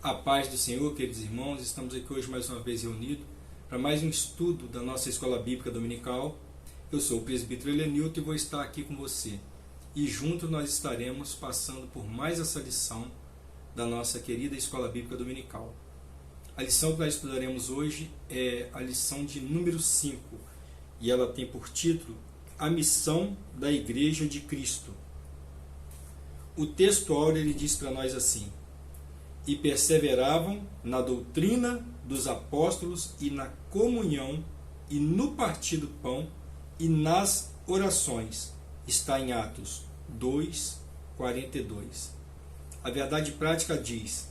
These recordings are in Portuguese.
A paz do Senhor, queridos irmãos, estamos aqui hoje mais uma vez reunidos para mais um estudo da nossa Escola Bíblica Dominical. Eu sou o presbítero Elenilton e vou estar aqui com você. E juntos nós estaremos passando por mais essa lição da nossa querida Escola Bíblica Dominical. A lição que nós estudaremos hoje é a lição de número 5 e ela tem por título A Missão da Igreja de Cristo. O texto áureo ele diz para nós assim: e perseveravam na doutrina dos apóstolos e na comunhão e no partir do pão e nas orações. Está em Atos 2, 42. A verdade prática diz: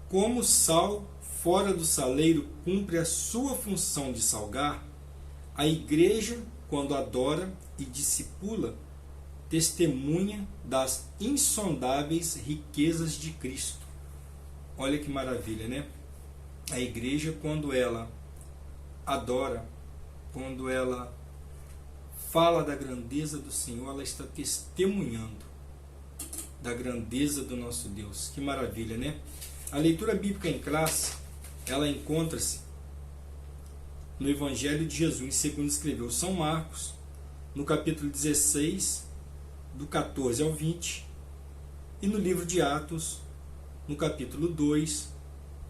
como sal fora do saleiro cumpre a sua função de salgar, a igreja, quando adora e discipula, testemunha das insondáveis riquezas de Cristo. Olha que maravilha, né? A igreja, quando ela adora, quando ela fala da grandeza do Senhor, ela está testemunhando da grandeza do nosso Deus. Que maravilha, né? A leitura bíblica em classe, ela encontra-se no Evangelho de Jesus, segundo escreveu São Marcos, no capítulo 16, do 14 ao 20, e no livro de Atos, no capítulo 2,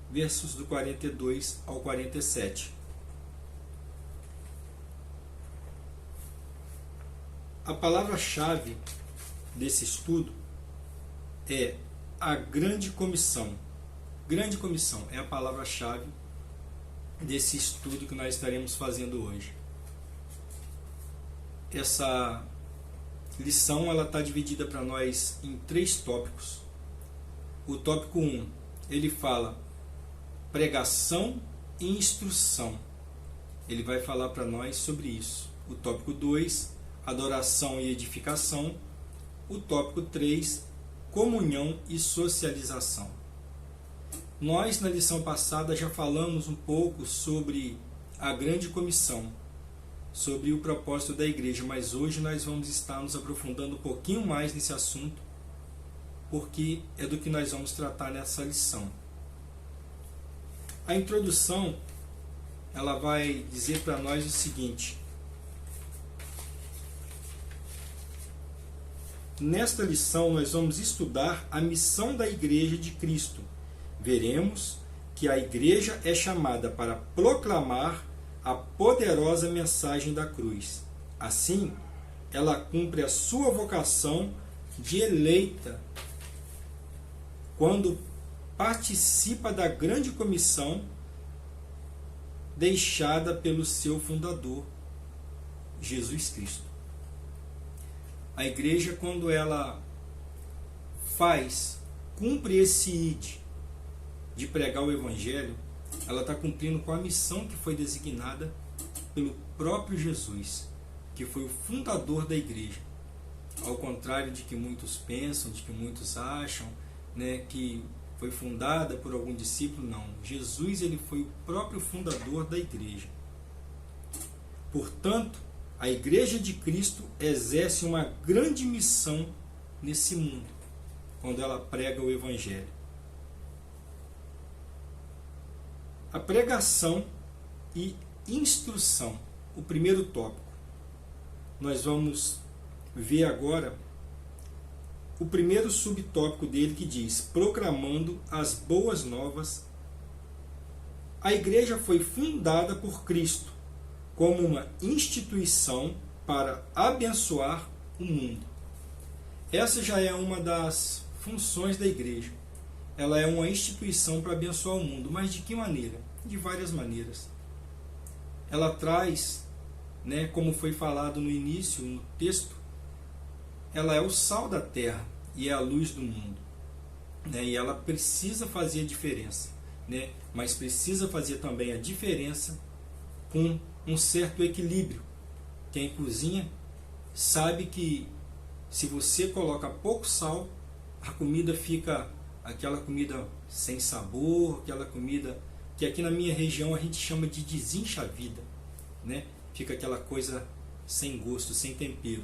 versos do 42 ao 47. A palavra-chave desse estudo é a grande comissão. Grande comissão é a palavra-chave desse estudo que nós estaremos fazendo hoje. Essa lição ela está dividida para nós em 3 tópicos. O tópico 1, ele fala pregação e instrução. Ele vai falar para nós sobre isso. O tópico 2, adoração e edificação. O tópico 3, comunhão e socialização. Nós, na lição passada, já falamos um pouco sobre a grande comissão, sobre o propósito da igreja, mas hoje nós vamos estar nos aprofundando um pouquinho mais nesse assunto, porque é do que nós vamos tratar nessa lição. A introdução, ela vai dizer para nós o seguinte: nesta lição nós vamos estudar a missão da igreja de Cristo. Veremos que a igreja é chamada para proclamar a poderosa mensagem da cruz. Assim, ela cumpre a sua vocação de eleita quando participa da grande comissão deixada pelo seu fundador, Jesus Cristo. A igreja, quando ela cumpre esse ide de pregar o Evangelho, ela está cumprindo com a missão que foi designada pelo próprio Jesus, que foi o fundador da igreja. Ao contrário de que muitos pensam, de que muitos acham, né, que foi fundada por algum discípulo, não. Jesus ele foi o próprio fundador da igreja. Portanto, a igreja de Cristo exerce uma grande missão nesse mundo, quando ela prega o Evangelho. A pregação e instrução, o primeiro tópico. Nós vamos ver agora o primeiro subtópico dele, que diz: proclamando as boas novas. A igreja foi fundada por Cristo como uma instituição para abençoar o mundo. Essa já é uma das funções da igreja. Ela é uma instituição para abençoar o mundo. Mas de que maneira? De várias maneiras. Ela traz, né, como foi falado no início, no texto, ela é o sal da terra e é a luz do mundo. Né, e ela precisa fazer a diferença. Né, mas precisa fazer também a diferença com um certo equilíbrio. Quem cozinha sabe que se você coloca pouco sal, a comida fica aquela comida sem sabor, aquela comida que aqui na minha região a gente chama de desenchavida, né? Fica aquela coisa sem gosto, sem tempero.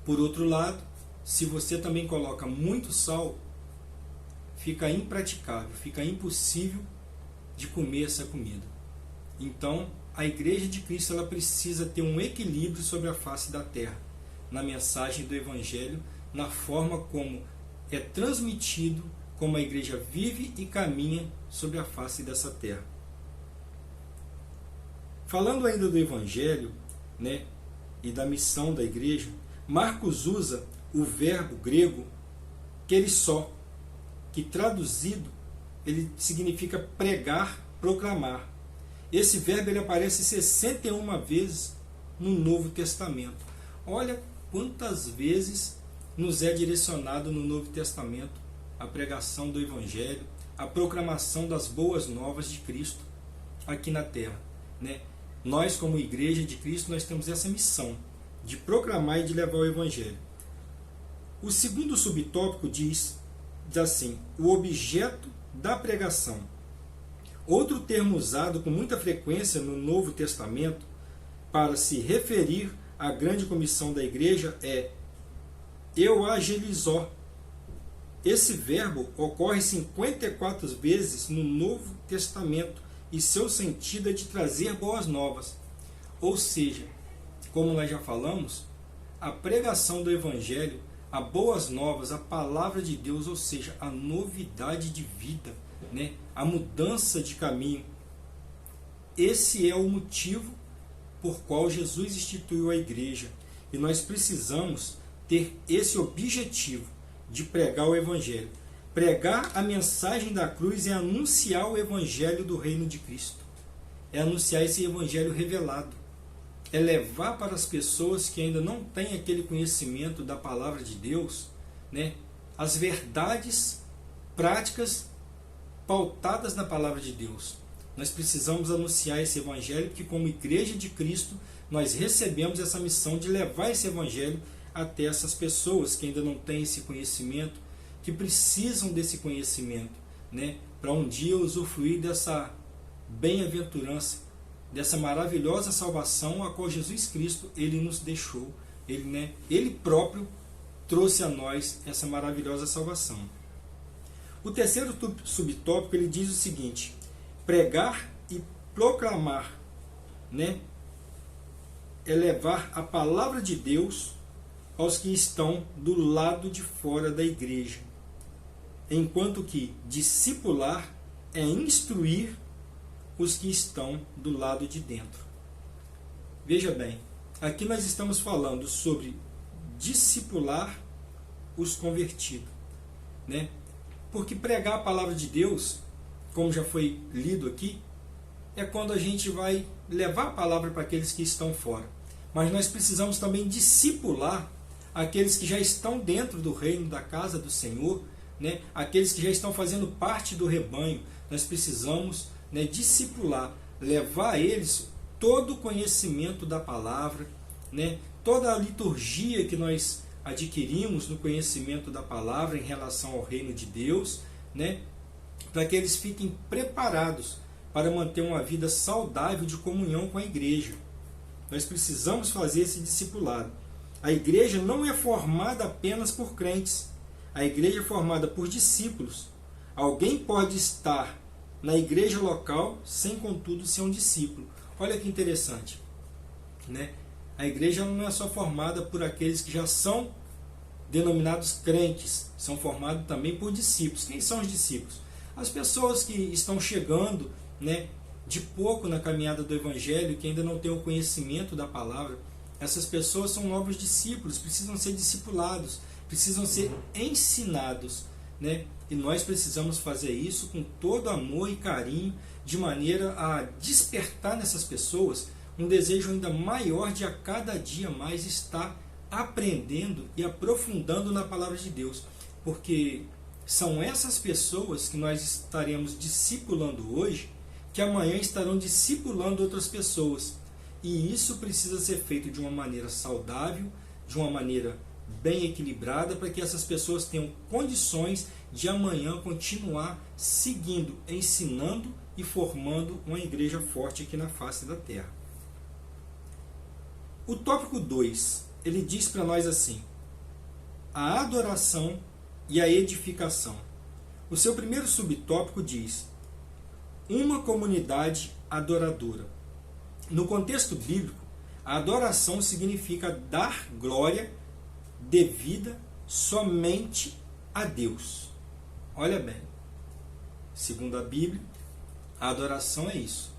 Por outro lado, se você também coloca muito sal, fica impraticável, fica impossível de comer essa comida. Então, a Igreja de Cristo ela precisa ter um equilíbrio sobre a face da terra, na mensagem do Evangelho, na forma como é transmitido, como a Igreja vive e caminha sobre a face dessa terra. Falando ainda do Evangelho, né, e da missão da Igreja, Marcos usa o verbo grego kerisó, que traduzido ele significa pregar, proclamar. Esse verbo ele aparece 61 vezes no Novo Testamento. Olha quantas vezes nos é direcionado no Novo Testamento a pregação do Evangelho, a proclamação das boas novas de Cristo aqui na terra, né? Nós, como Igreja de Cristo, nós temos essa missão de proclamar e de levar o Evangelho. O segundo subtópico diz assim, o objeto da pregação. Outro termo usado com muita frequência no Novo Testamento para se referir à grande comissão da igreja é euangelizó. Esse verbo ocorre 54 vezes no Novo Testamento e seu sentido é de trazer boas novas. Ou seja, como nós já falamos, a pregação do Evangelho, a boas novas, a palavra de Deus, ou seja, a novidade de vida, né? A mudança de caminho. Esse é o motivo por qual Jesus instituiu a igreja. E nós precisamos ter esse objetivo de pregar o Evangelho. Pregar a mensagem da cruz é anunciar o Evangelho do reino de Cristo. É anunciar esse Evangelho revelado. É levar para as pessoas que ainda não têm aquele conhecimento da palavra de Deus, né, as verdades práticas pautadas na palavra de Deus. Nós precisamos anunciar esse Evangelho, porque como Igreja de Cristo, nós recebemos essa missão de levar esse Evangelho até essas pessoas que ainda não têm esse conhecimento, que precisam desse conhecimento, né, para um dia usufruir dessa bem-aventurança, dessa maravilhosa salvação a qual Jesus Cristo ele nos deixou. Ele próprio trouxe a nós essa maravilhosa salvação. O terceiro subtópico ele diz o seguinte: pregar e proclamar, né, é levar a palavra de Deus aos que estão do lado de fora da igreja, enquanto que discipular é instruir os que estão do lado de dentro. Veja bem, aqui nós estamos falando sobre discipular os convertidos, né? Porque pregar a palavra de Deus, como já foi lido aqui, é quando a gente vai levar a palavra para aqueles que estão fora. Mas nós precisamos também discipular aqueles que já estão dentro do reino, da casa do Senhor, né? Aqueles que já estão fazendo parte do rebanho. Nós precisamos, né, discipular, levar a eles todo o conhecimento da palavra, né? Toda a liturgia que nós adquirimos no conhecimento da palavra em relação ao reino de Deus, né, para que eles fiquem preparados para manter uma vida saudável de comunhão com a igreja. Nós precisamos fazer esse discipulado. A igreja não é formada apenas por crentes. A igreja é formada por discípulos. Alguém pode estar na igreja local sem, contudo, ser um discípulo. Olha que interessante, né? A igreja não é só formada por aqueles que já são denominados crentes, são formados também por discípulos. Quem são os discípulos? As pessoas que estão chegando, né, de pouco na caminhada do Evangelho, que ainda não têm o conhecimento da palavra. Essas pessoas são novos discípulos, precisam ser discipulados, precisam ser ensinados, né? E nós precisamos fazer isso com todo amor e carinho, de maneira a despertar nessas pessoas um desejo ainda maior de a cada dia mais estar aprendendo e aprofundando na palavra de Deus, porque são essas pessoas que nós estaremos discipulando hoje, que amanhã estarão discipulando outras pessoas, e isso precisa ser feito de uma maneira saudável, de uma maneira bem equilibrada, para que essas pessoas tenham condições de amanhã continuar seguindo, ensinando e formando uma igreja forte aqui na face da terra. O tópico 2, ele diz para nós assim: a adoração e a edificação. O seu primeiro subtópico diz: uma comunidade adoradora. No contexto bíblico, a adoração significa dar glória devida somente a Deus. Olha bem, segundo a Bíblia, a adoração é isso: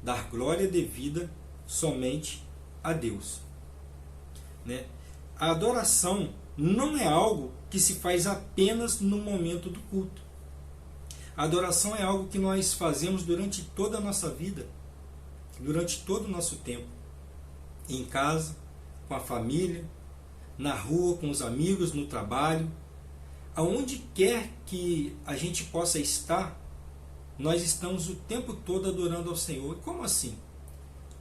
dar glória devida somente a Deus. Né? A adoração não é algo que se faz apenas no momento do culto. A adoração é algo que nós fazemos durante toda a nossa vida, durante todo o nosso tempo. Em casa, com a família, na rua, com os amigos, no trabalho. Aonde quer que a gente possa estar, nós estamos o tempo todo adorando ao Senhor. E como assim?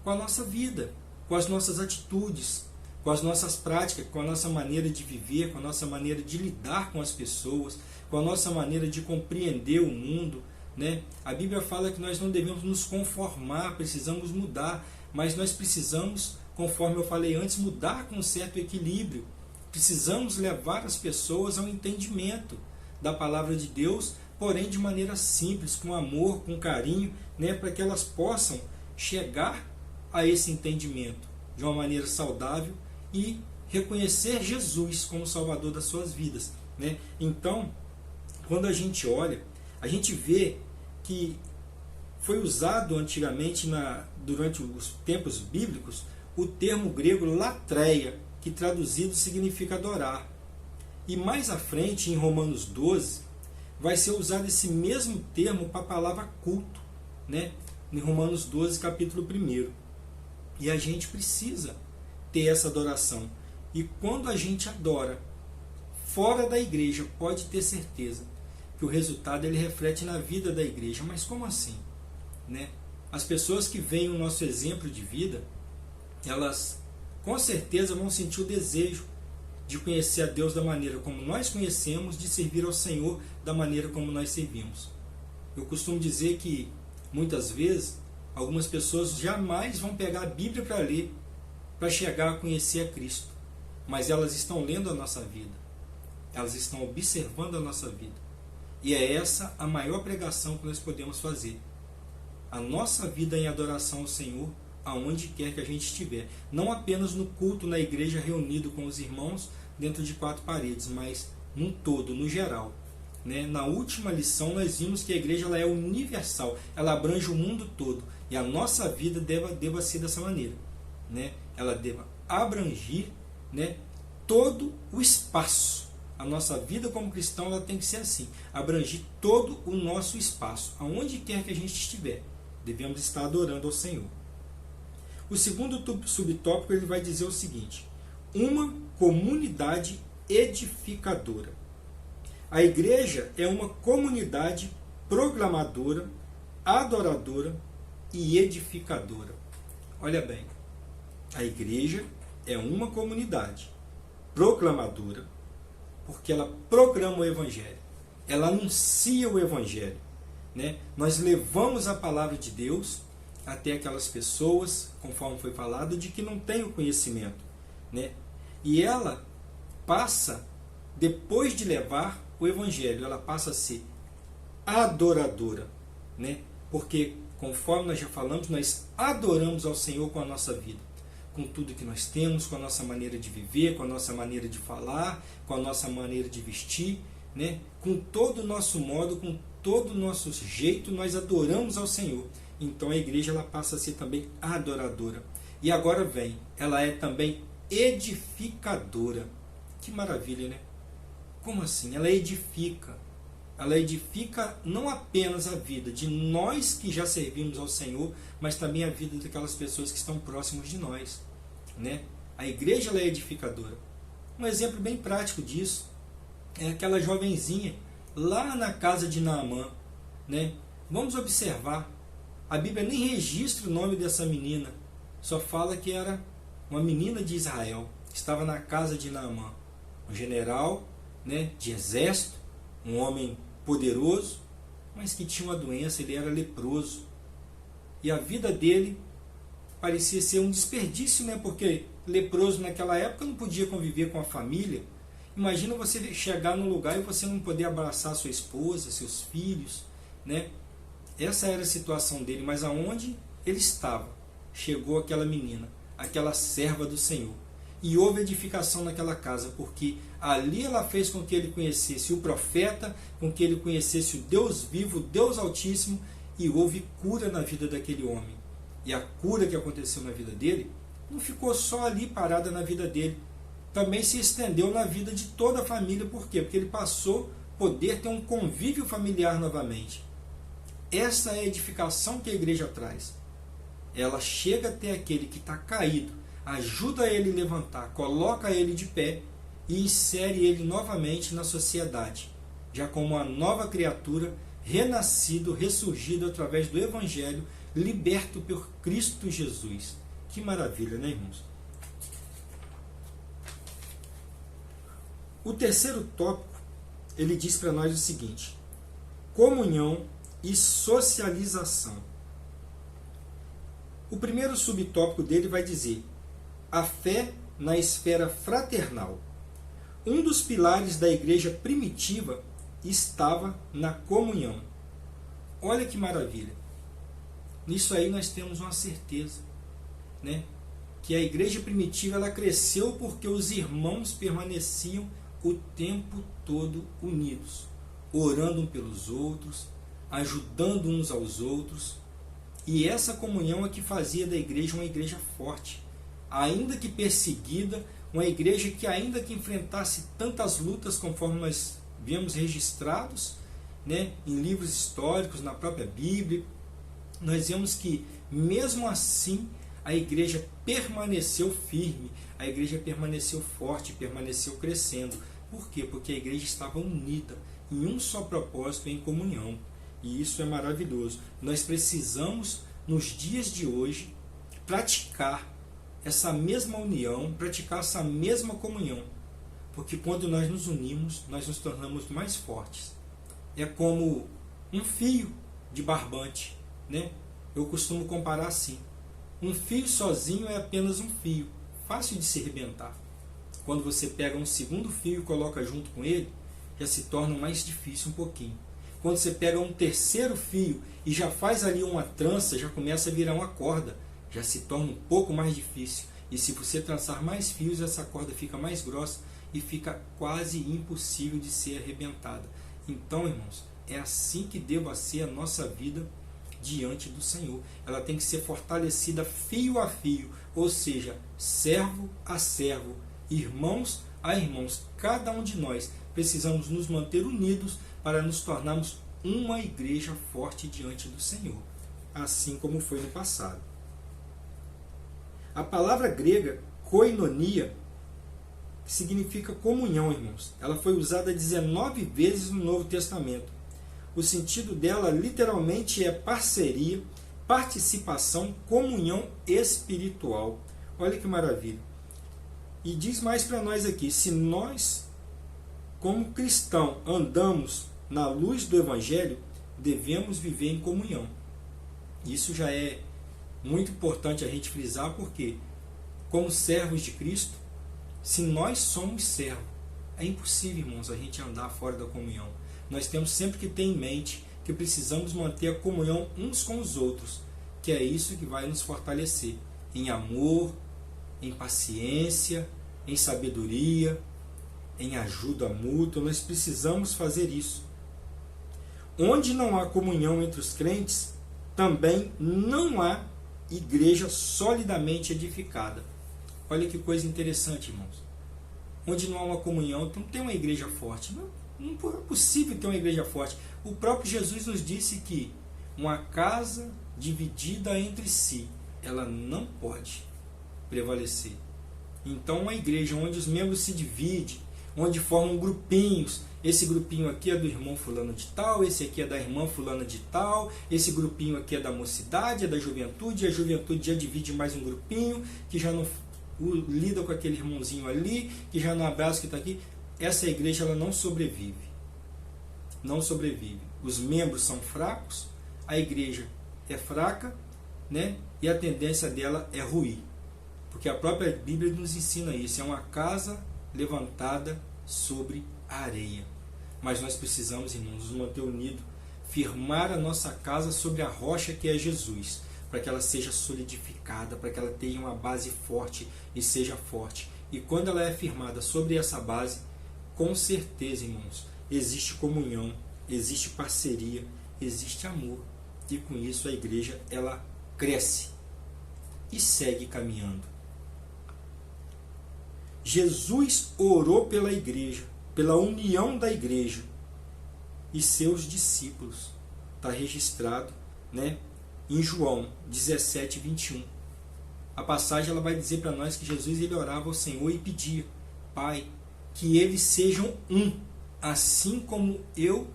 Com a nossa vida, com as nossas atitudes, com as nossas práticas, com a nossa maneira de viver, com a nossa maneira de lidar com as pessoas, com a nossa maneira de compreender o mundo. Né? A Bíblia fala que nós não devemos nos conformar, precisamos mudar, mas nós precisamos, conforme eu falei antes, mudar com um certo equilíbrio. Precisamos levar as pessoas ao entendimento da palavra de Deus, porém de maneira simples, com amor, com carinho, né? Para que elas possam chegar a esse entendimento de uma maneira saudável e reconhecer Jesus como Salvador das suas vidas. Né? Então, quando a gente olha, a gente vê que foi usado antigamente, durante os tempos bíblicos, o termo grego latreia, que traduzido significa adorar. E mais à frente, em Romanos 12, vai ser usado esse mesmo termo para a palavra culto, né? Em Romanos 12, capítulo 1. E a gente precisa ter essa adoração. E quando a gente adora fora da igreja, pode ter certeza que o resultado ele reflete na vida da igreja. Mas como assim? Né? As pessoas que veem o nosso exemplo de vida, elas com certeza vão sentir o desejo de conhecer a Deus da maneira como nós conhecemos, de servir ao Senhor da maneira como nós servimos. Eu costumo dizer que muitas vezes algumas pessoas jamais vão pegar a Bíblia para ler, para chegar a conhecer a Cristo, mas elas estão lendo a nossa vida, elas estão observando a nossa vida, e é essa a maior pregação que nós podemos fazer: a nossa vida em adoração ao Senhor, aonde quer que a gente estiver, não apenas no culto, na igreja, reunido com os irmãos dentro de 4 paredes, mas num todo, no geral. Né? Na última lição nós vimos que a igreja ela é universal, ela abrange o mundo todo, e a nossa vida deva ser dessa maneira, né? Ela deva abranger, né, todo o espaço. A nossa vida como cristão ela tem que ser assim, abranger todo o nosso espaço, aonde quer que a gente estiver, devemos estar adorando ao Senhor. O segundo subtópico ele vai dizer o seguinte: uma comunidade edificadora. A igreja é uma comunidade proclamadora, adoradora e edificadora. Olha bem, a igreja é uma comunidade proclamadora, porque ela proclama o Evangelho, ela anuncia o Evangelho. Né? Nós levamos a palavra de Deus até aquelas pessoas, conforme foi falado, de que não têm o conhecimento. Né? E ela passa, depois de levar o Evangelho, ela passa a ser adoradora. Né? Porque, conforme nós já falamos, nós adoramos ao Senhor com a nossa vida, com tudo que nós temos, com a nossa maneira de viver, com a nossa maneira de falar, com a nossa maneira de vestir, né? Com todo o nosso modo, com todo o nosso jeito, nós adoramos ao Senhor. Então a igreja ela passa a ser também adoradora. E agora vem, ela é também edificadora. Que maravilha, né? Como assim? Ela edifica. Ela edifica não apenas a vida de nós que já servimos ao Senhor, mas também a vida daquelas pessoas que estão próximas de nós. Né? A igreja ela é edificadora. Um exemplo bem prático disso é aquela jovenzinha lá na casa de Naamã. Né? Vamos observar. A Bíblia nem registra o nome dessa menina. Só fala que era uma menina de Israel. Estava na casa de Naamã. Um general, né, de exército, um homem poderoso, mas que tinha uma doença, ele era leproso. E a vida dele parecia ser um desperdício, né? Porque leproso naquela época não podia conviver com a família. Imagina você chegar num lugar e você não poder abraçar sua esposa, seus filhos, né? Essa era a situação dele, mas aonde ele estava, chegou aquela menina, aquela serva do Senhor. E houve edificação naquela casa, porque ali ela fez com que ele conhecesse o profeta, com que ele conhecesse o Deus vivo, o Deus Altíssimo, e houve cura na vida daquele homem. E a cura que aconteceu na vida dele, não ficou só ali parada na vida dele, também se estendeu na vida de toda a família. Por quê? Porque ele passou a poder ter um convívio familiar novamente. Essa é a edificação que a igreja traz. Ela chega até aquele que está caído, ajuda ele a levantar, coloca ele de pé e insere ele novamente na sociedade, já como uma nova criatura, renascido, ressurgido através do Evangelho, liberto por Cristo Jesus. Que maravilha, né, irmãos? O terceiro tópico, ele diz para nós o seguinte: comunhão e socialização. O primeiro subtópico dele vai dizer a fé na esfera fraternal. Um dos pilares da igreja primitiva estava na comunhão. Olha que maravilha. Nisso aí nós temos uma certeza, né? Que a igreja primitiva ela cresceu porque os irmãos permaneciam o tempo todo unidos, orando um pelos outros, ajudando uns aos outros. E essa comunhão é que fazia da igreja uma igreja forte, ainda que perseguida, uma igreja que ainda que enfrentasse tantas lutas conforme nós vemos registrados, né, em livros históricos, na própria Bíblia, nós vemos que mesmo assim a igreja permaneceu firme, a igreja permaneceu forte, permaneceu crescendo. Por quê? Porque a igreja estava unida em um só propósito, em comunhão. E isso é maravilhoso. Nós precisamos, nos dias de hoje, praticar essa mesma união, praticar essa mesma comunhão. Porque quando nós nos unimos, nós nos tornamos mais fortes. É como um fio de barbante, né? Eu costumo comparar assim. Um fio sozinho é apenas um fio, fácil de se arrebentar. Quando você pega um segundo fio e coloca junto com ele, já se torna mais difícil um pouquinho. Quando você pega um terceiro fio e já faz ali uma trança, já começa a virar uma corda, já se torna um pouco mais difícil. E se você trançar mais fios, essa corda fica mais grossa e fica quase impossível de ser arrebentada. Então, irmãos, é assim que deva ser a nossa vida diante do Senhor. Ela tem que ser fortalecida fio a fio, ou seja, servo a servo, irmãos a irmãos. Cada um de nós precisamos nos manter unidos para nos tornarmos uma igreja forte diante do Senhor, assim como foi no passado. A palavra grega koinonia significa comunhão, irmãos. Ela foi usada 19 vezes no Novo Testamento. O sentido dela literalmente é parceria, participação, comunhão espiritual. Olha que maravilha. E diz mais para nós aqui: se nós, como cristão, andamos na luz do Evangelho, devemos viver em comunhão. Isso já é muito importante a gente frisar, porque, como servos de Cristo, se nós somos servos, é impossível, irmãos, a gente andar fora da comunhão. Nós temos sempre que ter em mente que precisamos manter a comunhão uns com os outros, que é isso que vai nos fortalecer em amor, em paciência, em sabedoria, em ajuda mútua. Nós precisamos fazer isso. Onde não há comunhão entre os crentes, também não há igreja solidamente edificada. Olha que coisa interessante, irmãos. Onde não há uma comunhão, não tem uma igreja forte. Não é possível ter uma igreja forte. O próprio Jesus nos disse que uma casa dividida entre si, ela não pode prevalecer. Então, uma igreja onde os membros se dividem, onde formam grupinhos, esse grupinho aqui é do irmão fulano de tal, esse aqui é da irmã fulana de tal, esse grupinho aqui é da mocidade, é da juventude, e a juventude já divide mais um grupinho, que já não lida com aquele irmãozinho ali, que já não abraça o que está aqui. Essa igreja ela não sobrevive. Não sobrevive. Os membros são fracos, a igreja é fraca, né? E a tendência dela é ruir. Porque a própria Bíblia nos ensina isso. É uma casa levantada sobre a areia. Mas nós precisamos, irmãos, nos manter unidos, firmar a nossa casa sobre a rocha que é Jesus, para que ela seja solidificada, para que ela tenha uma base forte e seja forte. E quando ela é firmada sobre essa base, com certeza, irmãos, existe comunhão, existe parceria, existe amor. E com isso a igreja, ela cresce e segue caminhando. Jesus orou pela igreja, pela união da igreja e seus discípulos. Está registrado, né, em João 17, 21. A passagem ela vai dizer para nós que Jesus ele orava ao Senhor e pedia: Pai, que eles sejam um, assim como eu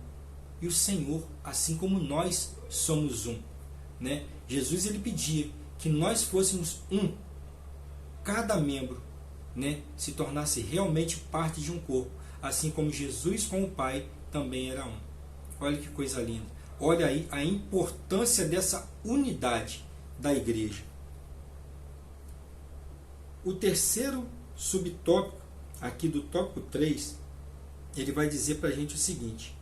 e o Senhor, assim como nós somos um. Né? Jesus ele pedia que nós fôssemos um, cada membro, né, se tornasse realmente parte de um corpo, assim como Jesus com o Pai também era um. Olha que coisa linda. Olha aí a importância dessa unidade da igreja. O terceiro subtópico, aqui do tópico 3, ele vai dizer para a gente o seguinte: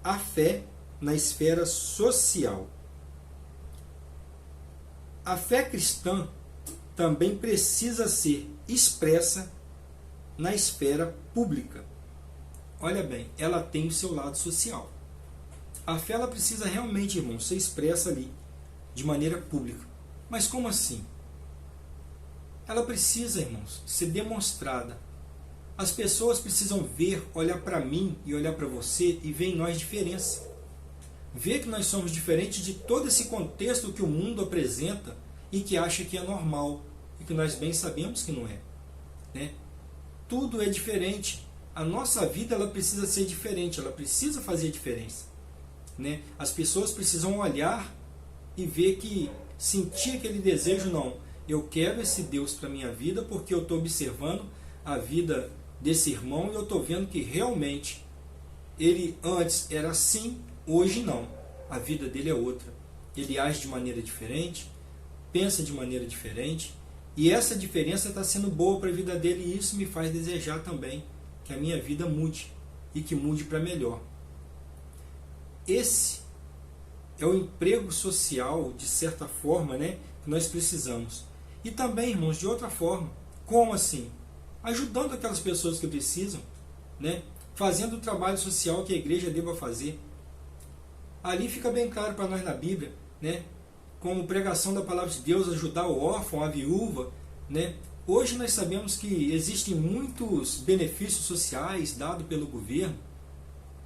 a fé na esfera social. A fé cristã também precisa ser expressa na esfera pública. Olha bem, ela tem o seu lado social. A fé ela precisa realmente, irmão, ser expressa ali, de maneira pública. Mas como assim? Ela precisa, irmãos, ser demonstrada. As pessoas precisam ver, olhar para mim e olhar para você e ver em nós diferença. Ver que nós somos diferentes de todo esse contexto que o mundo apresenta e que acha que é normal e que nós bem sabemos que não é. Né? Tudo é diferente. A nossa vida ela precisa ser diferente, ela precisa fazer diferença. Né? As pessoas precisam olhar e ver que, sentir aquele desejo, não, eu quero esse Deus para a minha vida porque eu estou observando a vida desse irmão e eu estou vendo que realmente ele antes era assim, hoje não. A vida dele é outra. Ele age de maneira diferente, pensa de maneira diferente, e essa diferença está sendo boa para a vida dele, e isso me faz desejar também que a minha vida mude e que mude para melhor. Esse é o emprego social, de certa forma, né, que nós precisamos. E também, irmãos, de outra forma. Como assim? Ajudando aquelas pessoas que precisam, né, fazendo o trabalho social que a igreja deva fazer. Ali fica bem claro para nós na Bíblia, né, como pregação da palavra de Deus, ajudar o órfão, a viúva. Né. Hoje nós sabemos que existem muitos benefícios sociais dados pelo governo,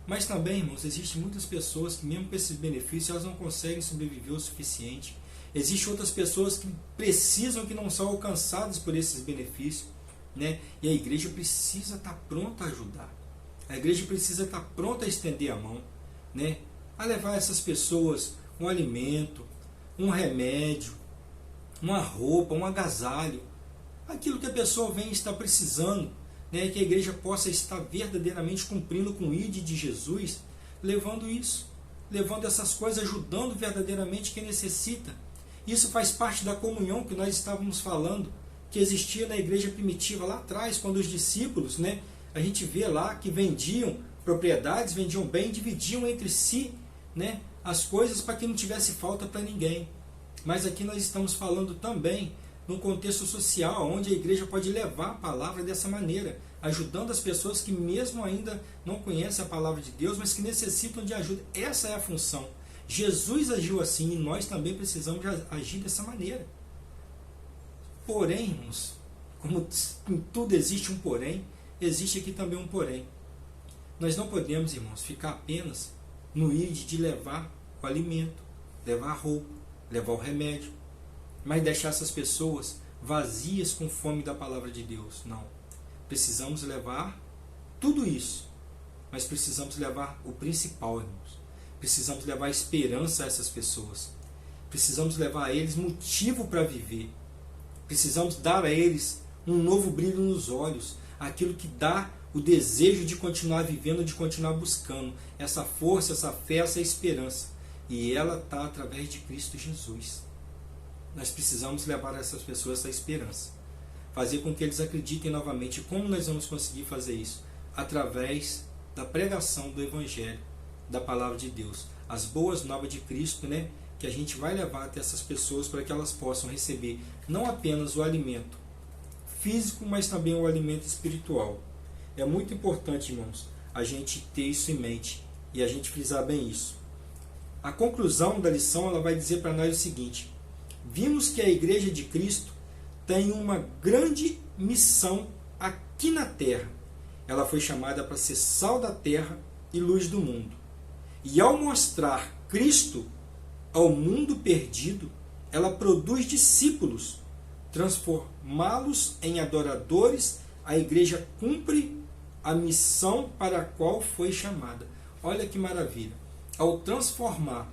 mas também, irmãos, existem muitas pessoas que mesmo com esses benefícios elas não conseguem sobreviver o suficiente. Existem outras pessoas que precisam, que não são alcançadas por esses benefícios. Né? E a igreja precisa estar pronta a ajudar. A igreja precisa estar pronta a estender a mão, né? A levar essas pessoas um alimento, um remédio, uma roupa, um agasalho, aquilo que a pessoa vem estar precisando, né? Que a igreja possa estar verdadeiramente cumprindo com o ID de Jesus, levando isso, levando essas coisas, ajudando verdadeiramente quem necessita. Isso faz parte da comunhão que nós estávamos falando, que existia na igreja primitiva lá atrás, quando os discípulos, né, a gente vê lá que vendiam propriedades, vendiam bem, dividiam entre si, né, as coisas para que não tivesse falta para ninguém. Mas aqui nós estamos falando também num contexto social, onde a igreja pode levar a palavra dessa maneira, ajudando as pessoas que mesmo ainda não conhecem a palavra de Deus, mas que necessitam de ajuda. Essa é a função. Jesus agiu assim e nós também precisamos agir dessa maneira. Porém, irmãos, como em tudo existe um porém, existe aqui também um porém. Nós não podemos, irmãos, ficar apenas no id de levar o alimento, levar a roupa, levar o remédio, mas deixar essas pessoas vazias com fome da palavra de Deus. Não. Precisamos levar tudo isso, mas precisamos levar o principal, irmãos. Precisamos levar esperança a essas pessoas. Precisamos levar a eles motivo para viver. Precisamos dar a eles um novo brilho nos olhos, aquilo que dá o desejo de continuar vivendo, de continuar buscando essa força, essa fé, essa esperança. E ela está através de Cristo Jesus. Nós precisamos levar a essas pessoas essa esperança, fazer com que eles acreditem novamente. Como nós vamos conseguir fazer isso? através da pregação do Evangelho, da Palavra de Deus. As boas novas de Cristo, né? Que a gente vai levar até essas pessoas para que elas possam receber não apenas o alimento físico, mas também o alimento espiritual. É muito importante, irmãos, a gente ter isso em mente e a gente frisar bem isso. A conclusão da lição ela vai dizer para nós o seguinte: vimos que a Igreja de Cristo tem uma grande missão aqui na Terra. Ela foi chamada para ser sal da terra e luz do mundo. E ao mostrar Cristo ao mundo perdido, ela produz discípulos. Transformá-los em adoradores, a igreja cumpre a missão para a qual foi chamada. Olha que maravilha! Ao transformar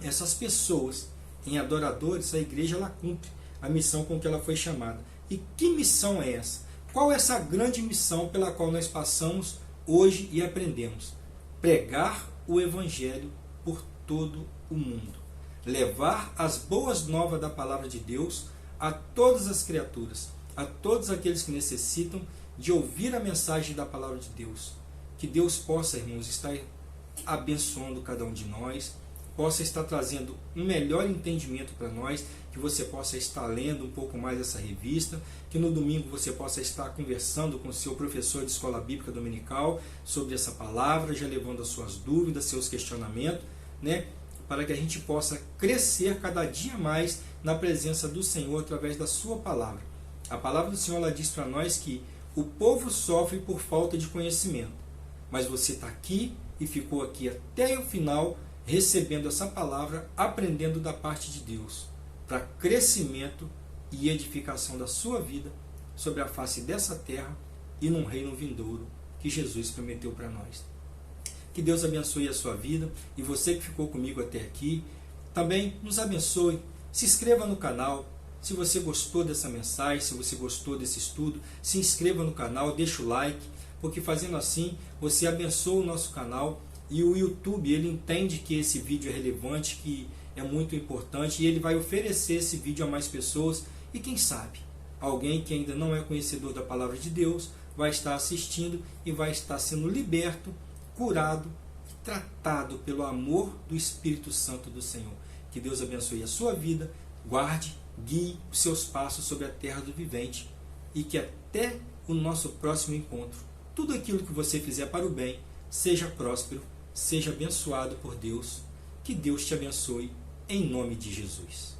essas pessoas em adoradores, a igreja ela cumpre a missão com que ela foi chamada. E que missão é essa? Qual é essa grande missão pela qual nós passamos hoje e aprendemos? Pregar o Evangelho por todo o mundo. Levar as boas novas da palavra de Deus a todas as criaturas, a todos aqueles que necessitam de ouvir a mensagem da palavra de Deus. Que Deus possa, irmãos, estar abençoando cada um de nós, possa estar trazendo um melhor entendimento para nós, que você possa estar lendo um pouco mais essa revista, que no domingo você possa estar conversando com o seu professor de escola bíblica dominical sobre essa palavra, já levando as suas dúvidas, seus questionamentos, né? Para que a gente possa crescer cada dia mais na presença do Senhor através da sua palavra. A palavra do Senhor ela diz para nós que o povo sofre por falta de conhecimento, mas você está aqui e ficou aqui até o final recebendo essa palavra, aprendendo da parte de Deus, para crescimento e edificação da sua vida sobre a face dessa terra e num reino vindouro que Jesus prometeu para nós. Que Deus abençoe a sua vida e você que ficou comigo até aqui, também nos abençoe. Se inscreva no canal. Se você gostou dessa mensagem, se você gostou desse estudo, se inscreva no canal, deixa o like, porque fazendo assim você abençoa o nosso canal e o YouTube ele entende que esse vídeo é relevante, que é muito importante e ele vai oferecer esse vídeo a mais pessoas e quem sabe alguém que ainda não é conhecedor da palavra de Deus vai estar assistindo e vai estar sendo liberto, curado, tratado pelo amor do Espírito Santo do Senhor. Que Deus abençoe a sua vida, guarde, guie os seus passos sobre a terra do vivente e que até o nosso próximo encontro, tudo aquilo que você fizer para o bem, seja próspero, seja abençoado por Deus. Que Deus te abençoe em nome de Jesus.